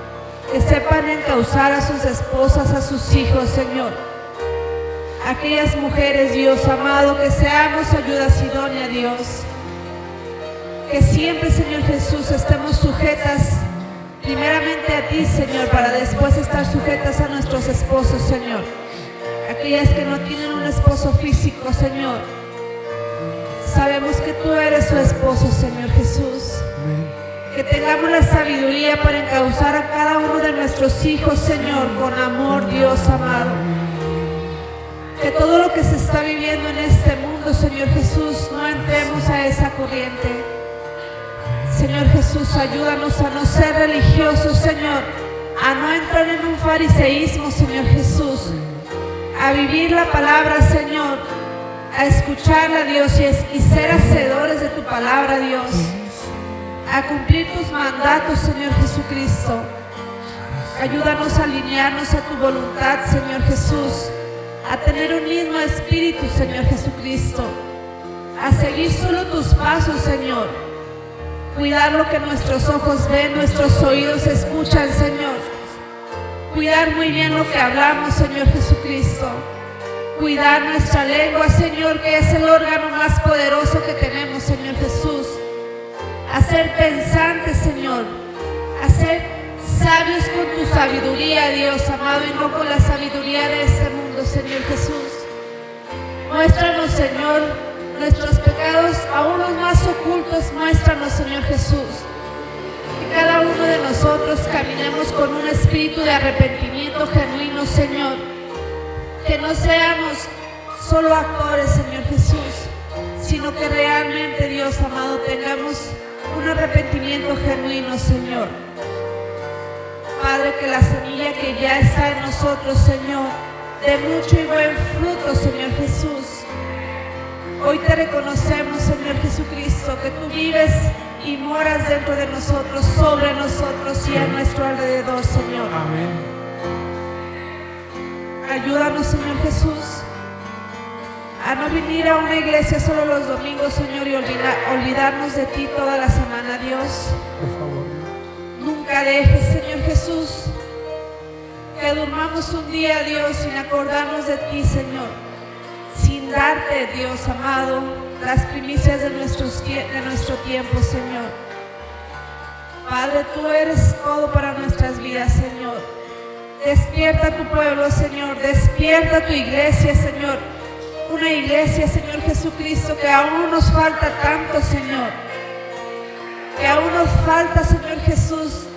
Que sepan encauzar a sus esposas, a sus hijos, Señor. Aquellas mujeres, Dios amado, que seamos ayudas idóneas, Dios. Que siempre, Señor Jesús, estemos sujetas primeramente a ti, Señor, para después estar sujetas a nuestros esposos, Señor. Aquellas que no tienen un esposo físico, Señor. Sabemos que tú eres su esposo, Señor Jesús. Que tengamos la sabiduría para encauzar a cada uno de nuestros hijos, Señor, con amor, Dios amado. Que todo lo que se está viviendo en este mundo, Señor Jesús, no entremos a esa corriente. Señor Jesús, ayúdanos a no ser religiosos, Señor, a no entrar en un fariseísmo, Señor Jesús, a vivir la palabra, Señor, a escucharla, Dios, y ser hacedores de tu palabra, Dios. A cumplir tus mandatos, Señor Jesucristo. Ayúdanos a alinearnos a tu voluntad, Señor Jesús. A tener un mismo espíritu, Señor Jesucristo. A seguir solo tus pasos, Señor. Cuidar lo que nuestros ojos ven, nuestros oídos escuchan, Señor. Cuidar muy bien lo que hablamos, Señor Jesucristo. Cuidar nuestra lengua, Señor, que es el órgano más poderoso que tenemos, Señor Jesús. A ser pensantes, Señor, a ser sabios con tu sabiduría, Dios amado, y no con la sabiduría de este mundo, Señor Jesús. Muéstranos, Señor, nuestros pecados, aún los más ocultos, muéstranos, Señor Jesús. Que cada uno de nosotros caminemos con un espíritu de arrepentimiento genuino, Señor. Que no seamos solo actores, Señor Jesús, sino que realmente, Dios amado, tengamos un arrepentimiento genuino, Señor. Padre, que la semilla que ya está en nosotros, Señor, dé mucho y buen fruto, Señor Jesús. Hoy te reconocemos, Señor Jesucristo, que tú vives y moras dentro de nosotros, sobre nosotros y a nuestro alrededor, Señor. Amén. Ayúdanos, Señor Jesús, a no venir a una iglesia solo los domingos, Señor, y olvidarnos de ti toda la semana, Dios. Por favor. Nunca dejes, Señor Jesús, que durmamos un día, Dios, sin acordarnos de ti, Señor, sin darte, Dios amado, las primicias de nuestro tiempo, Señor. Padre, tú eres todo para nuestras vidas, Señor. Despierta a tu pueblo, Señor, despierta a tu iglesia, Señor. Una iglesia, Señor Jesucristo, que aún nos falta tanto, Señor. Que aún nos falta, Señor Jesús,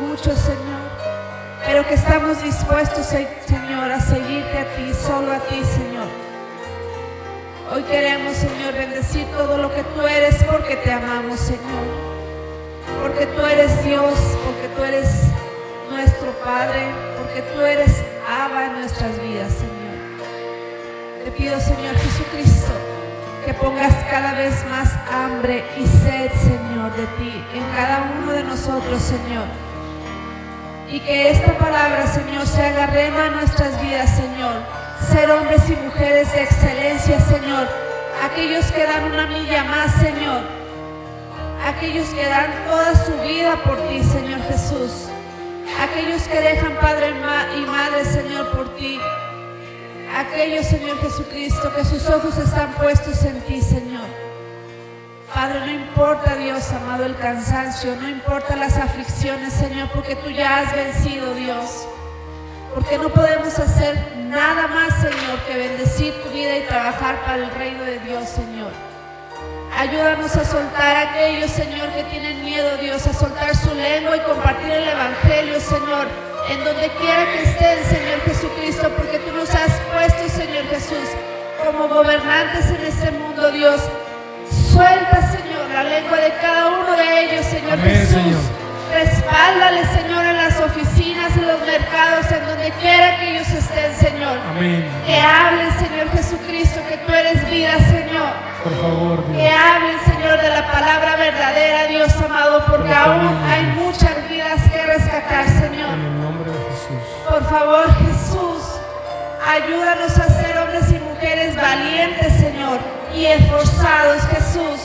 mucho, Señor. Pero que estamos dispuestos, Señor, a seguirte a ti, solo a ti, Señor. Hoy queremos, Señor, bendecir todo lo que tú eres, porque te amamos, Señor. Porque tú eres Dios, porque tú eres nuestro Padre, porque tú eres Abba en nuestras vidas, Señor. Te pido, Señor Jesucristo, que pongas cada vez más hambre y sed, Señor, de ti en cada uno de nosotros, Señor. Y que esta palabra, Señor, se haga rema en nuestras vidas, Señor. Ser hombres y mujeres de excelencia, Señor. Aquellos que dan una milla más, Señor. Aquellos que dan toda su vida por ti, Señor Jesús. Aquellos que dejan padre y madre, Señor, por ti. Aquellos, Señor Jesucristo, que sus ojos están puestos en ti, Señor. Padre, no importa, Dios amado, el cansancio, no importa las aflicciones, Señor, porque tú ya has vencido, Dios. Porque no podemos hacer nada más, Señor, que bendecir tu vida y trabajar para el reino de Dios, Señor. Ayúdanos a soltar a aquellos, Señor, que tienen miedo, Dios, a soltar su lengua y compartir el Evangelio, Señor, en donde quiera que estén, Señor Jesucristo, porque tú nos has puesto, Señor Jesús, como gobernantes en este mundo, Dios. Suelta, Señor, la lengua de cada uno de ellos, Señor. Amén, Jesús. Señor. Respáldale, Señor, en las oficinas, en los mercados, en donde quiera que ellos estén, Señor. Amén. Que hablen, Señor Jesucristo, que tú eres vida, Señor. Por favor, Dios. Que hablen, Señor, de la palabra verdadera, Dios amado, porque aún hay muchas vidas que rescatar, Señor. En el nombre de Jesús. Por favor, Jesús, ayúdanos a ser hombres y mujeres valientes, Señor, y esforzados, Jesús.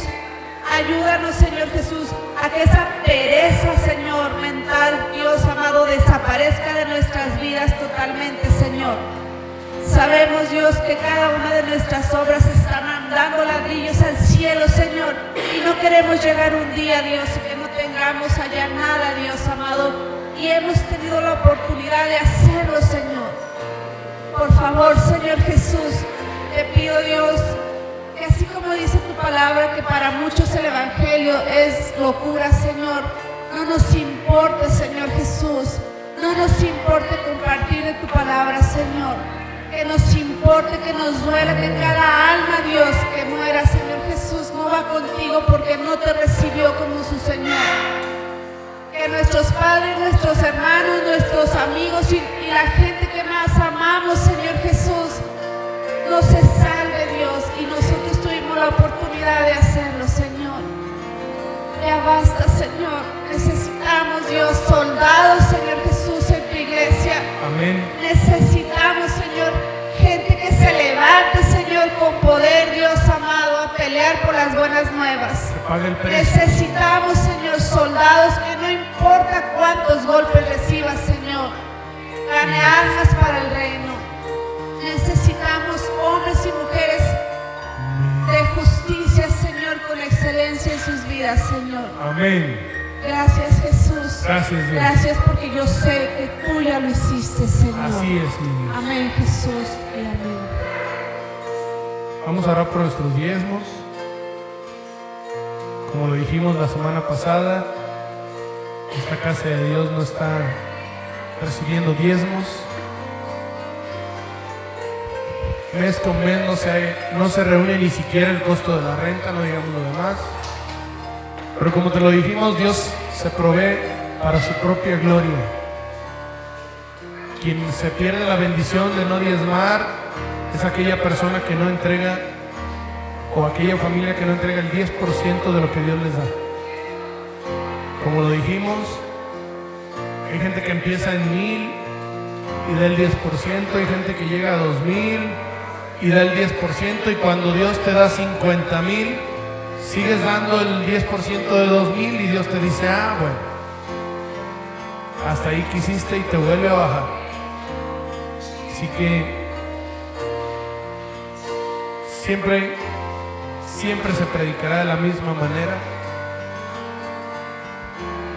Ayúdanos, Señor Jesús, a que esa pereza, Señor, mental, Dios amado, desaparezca de nuestras vidas totalmente, Señor. Sabemos, Dios, que cada una de nuestras obras están mandando ladrillos al cielo, Señor, y no queremos llegar un día, Dios, y que no tengamos allá nada, Dios amado, y hemos tenido la oportunidad de hacerlo, Señor. Por favor, Señor Jesús, te pido, Dios, que así como dice tu palabra, que para muchos el Evangelio es locura, Señor, no nos importe, Señor Jesús, no nos importe compartir de tu palabra, Señor, que nos importe, que nos duela, que cada alma, Dios, que muera, Señor Jesús, no va contigo porque no te recibió como su Señor. Que nuestros padres, nuestros hermanos, nuestros amigos y la gente que más amamos, Señor Jesús, no se salve, Dios, y nosotros tuvimos la oportunidad de hacerlo, Señor. Ya basta, Señor. Necesitamos, Dios, soldados, Señor Jesús, en tu iglesia. Amén. Necesitamos, Señor, gente que se levante, Señor, con poder, Dios amado, a pelear por las buenas nuevas. Necesitamos, Señor, soldados que no importa cuántos golpes recibas, Señor, gane almas para el reino. Necesitamos hombres y mujeres de justicia, Señor, con excelencia en sus vidas, Señor. Amén. Gracias, Jesús. Gracias, Dios. Gracias porque yo sé que tú ya lo hiciste, Señor. Así es, mi Dios. Amén, Jesús, y amén. Vamos a orar por nuestros diezmos. Como lo dijimos la semana pasada, esta casa de Dios no está recibiendo diezmos. Mes con mes no se reúne ni siquiera el costo de la renta, no digamos lo demás. Pero como te lo dijimos, Dios se provee para su propia gloria. Quien se pierde la bendición de no diezmar es aquella persona que no entrega, o aquella familia que no entrega el 10% de lo que Dios les da. Como lo dijimos, hay gente que empieza en 1,000 y da el 10%, hay gente que llega a 2,000 y da el 10%, y cuando Dios te da 50,000, sigues dando el 10% de 2,000 y Dios te dice, bueno, hasta ahí quisiste, y te vuelve a bajar. Así que siempre se predicará de la misma manera.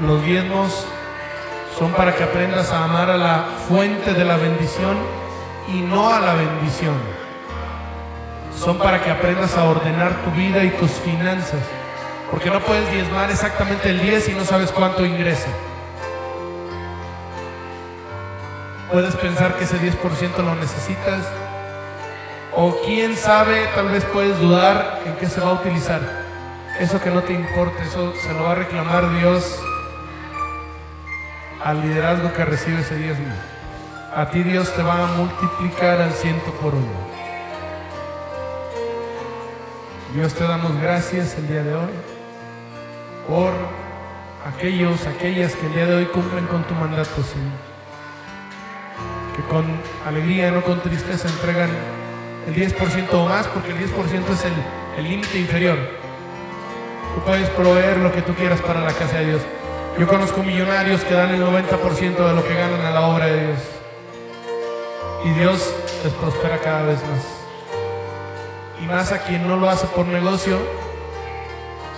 Los diezmos son para que aprendas a amar a la fuente de la bendición y no a la bendición. Son para que aprendas a ordenar tu vida y tus finanzas, porque no puedes diezmar exactamente el 10 y no sabes cuánto ingresa. Puedes pensar que ese 10% lo necesitas, o quién sabe, tal vez puedes dudar en qué se va a utilizar. Eso que no te importa, eso se lo va a reclamar Dios al liderazgo que recibe ese diezmo. A ti Dios te va a multiplicar al 100 por 1. Dios, te damos gracias el día de hoy por aquellas que el día de hoy cumplen con tu mandato, Señor, que con alegría, no con tristeza, entregan el 10% o más, porque el 10% es el límite inferior. Tú puedes proveer lo que tú quieras para la casa de Dios. Yo conozco millonarios que dan el 90% de lo que ganan a la obra de Dios, y Dios les prospera cada vez más. Y más a quien no lo hace por negocio,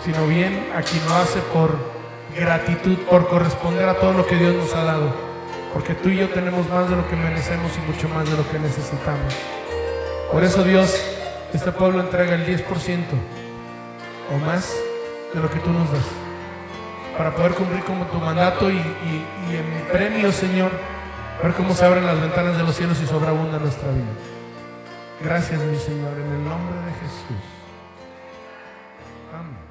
sino bien a quien lo hace por gratitud, por corresponder a todo lo que Dios nos ha dado, porque tú y yo tenemos más de lo que merecemos y mucho más de lo que necesitamos. Por eso, Dios, este pueblo entrega el 10% o más de lo que tú nos das, para poder cumplir con tu mandato, y en premio, Señor, ver cómo se abren las ventanas de los cielos y sobreabunda nuestra vida. Gracias, mi Señor, en el nombre de Jesús. Amén.